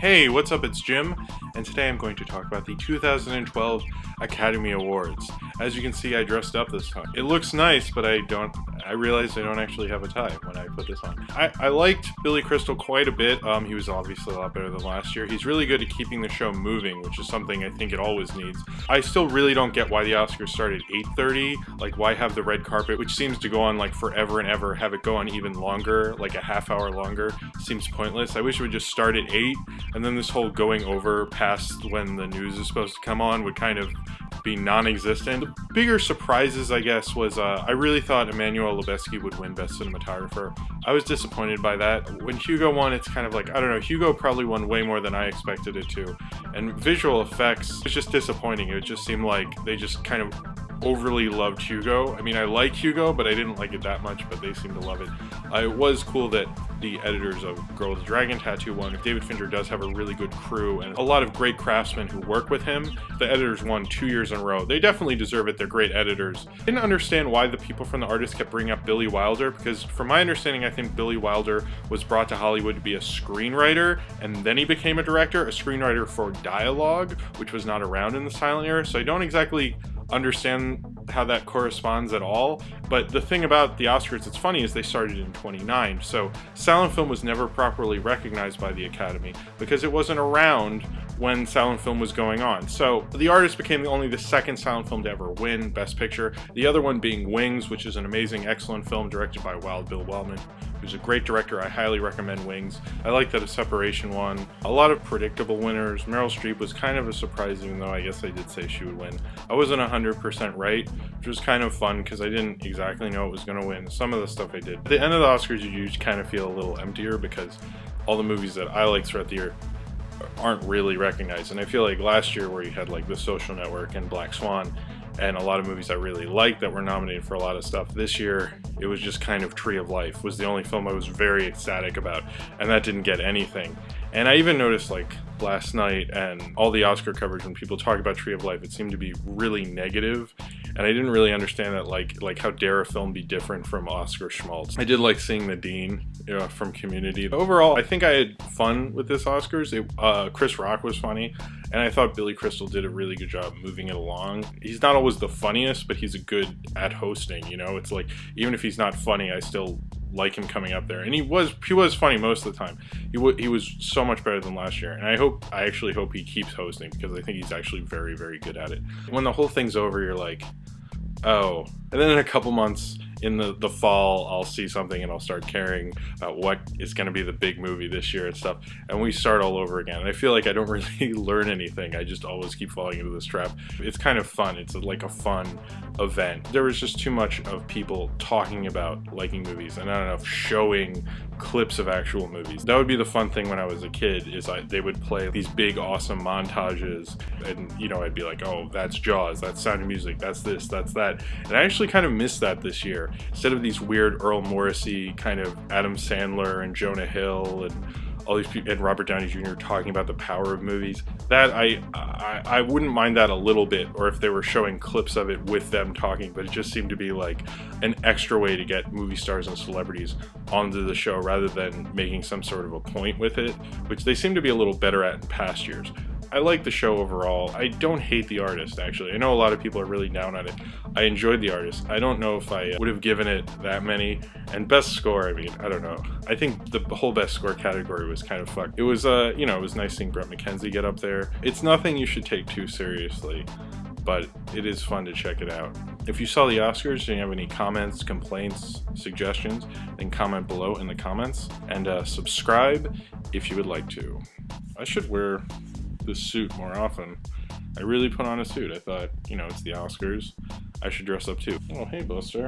Hey, what's up? It's Jim, and today I'm going to talk about the 2012 Academy Awards. As you can see, I dressed up this time. It looks nice, but I realized I don't actually have a tie when I put this on. I liked Billy Crystal quite a bit. He was obviously a lot better than last year. He's really good at keeping the show moving, which is something I think it always needs. I still really don't get why the Oscars start at 8:30. Like, why have the red carpet, which seems to go on like forever and ever, have it go on even longer, like a half hour longer, seems pointless. I wish it would just start at 8, and then this whole going over past when the news is supposed to come on would kind of be non-existent. The bigger surprises, I guess, was I really thought Emmanuel Lubezki would win Best Cinematographer. I was disappointed by that. When Hugo won, it's kind of like, I don't know, Hugo probably won way more than I expected it to. And visual effects was just disappointing. It just seemed like they just kind of overly loved Hugo. I mean, I like Hugo, but I didn't like it that much, but they seem to love it. It was cool that the editors of Girl with the Dragon Tattoo won. David Fincher does have a really good crew and a lot of great craftsmen who work with him. The editors won 2 years in a row. They definitely deserve it. They're great editors. I didn't understand why the people from the artist kept bringing up Billy Wilder, because from my understanding, I think Billy Wilder was brought to Hollywood to be a screenwriter, and then he became a director, a screenwriter for dialogue, which was not around in the silent era. So I don't exactly understand how that corresponds at all. But the thing about the Oscars that's funny is they started in 29, so silent film was never properly recognized by the Academy because it wasn't around when silent film was going on. So The Artist became only the second silent film to ever win Best Picture, the other one being Wings, which is an amazing, excellent film directed by Wild Bill Wellman, who's a great director. I highly recommend Wings. I like that A Separation won. A lot of predictable winners. Meryl Streep was kind of a surprise, even though I guess I did say she would win. I wasn't 100% right, which was kind of fun because I didn't exactly know it was going to win. Some of the stuff I did. At the end of the Oscars, you kind of feel a little emptier because all the movies that I like throughout the year aren't really recognized. And I feel like last year, where you had like The Social Network and Black Swan and a lot of movies I really liked that were nominated for a lot of stuff, this year it was just kind of Tree of Life was the only film I was very ecstatic about, and that didn't get anything. And I even noticed, like, last night and all the Oscar coverage, when people talk about Tree of Life, it seemed to be really negative, and I didn't really understand that, like how dare a film be different from Oscar schmaltz. I did like seeing the Dean from Community. Overall, I think I had fun with this Oscars. Chris Rock was funny, and I thought Billy Crystal did a really good job moving it along. He's not always the funniest, but he's a good at hosting, you know? It's like, even if he's not funny, I still like him coming up there, and he was funny most of the time. He was so much better than last year, and I actually hope he keeps hosting, because I think he's actually very, very good at it. When the whole thing's over, you're like, oh. And then in a couple months in the fall, I'll see something and I'll start caring about what is going to be the big movie this year and stuff, and we start all over again. And I feel like I don't really learn anything. I just always keep falling into this trap. It's kind of fun. It's like a fun event. There was just too much of people talking about liking movies and not enough showing clips of actual movies. That would be the fun thing when I was a kid, is they would play these big awesome montages, and you know, I'd be like, oh, that's Jaws, that's Sound of Music, that's this, that's that. And I actually kind of missed that this year. Instead of these weird Earl Morrissey kind of Adam Sandler and Jonah Hill and all these people and Robert Downey Jr. talking about the power of movies, that I wouldn't mind that a little bit, or if they were showing clips of it with them talking, but it just seemed to be like an extra way to get movie stars and celebrities onto the show rather than making some sort of a point with it, which they seem to be a little better at in past years. I like the show overall. I don't hate The Artist, actually. I know a lot of people are really down on it. I enjoyed The Artist. I don't know if I would have given it that many. And Best Score, I mean, I don't know. I think the whole Best Score category was kind of fucked. It was, you know, it was nice seeing Brett McKenzie get up there. It's nothing you should take too seriously, but it is fun to check it out. If you saw the Oscars and you have any comments, complaints, suggestions, then comment below in the comments, and subscribe if you would like to. I should wear this suit more often. I really put on a suit. I thought, you know, it's the Oscars, I should dress up too. Oh, hey, Buster.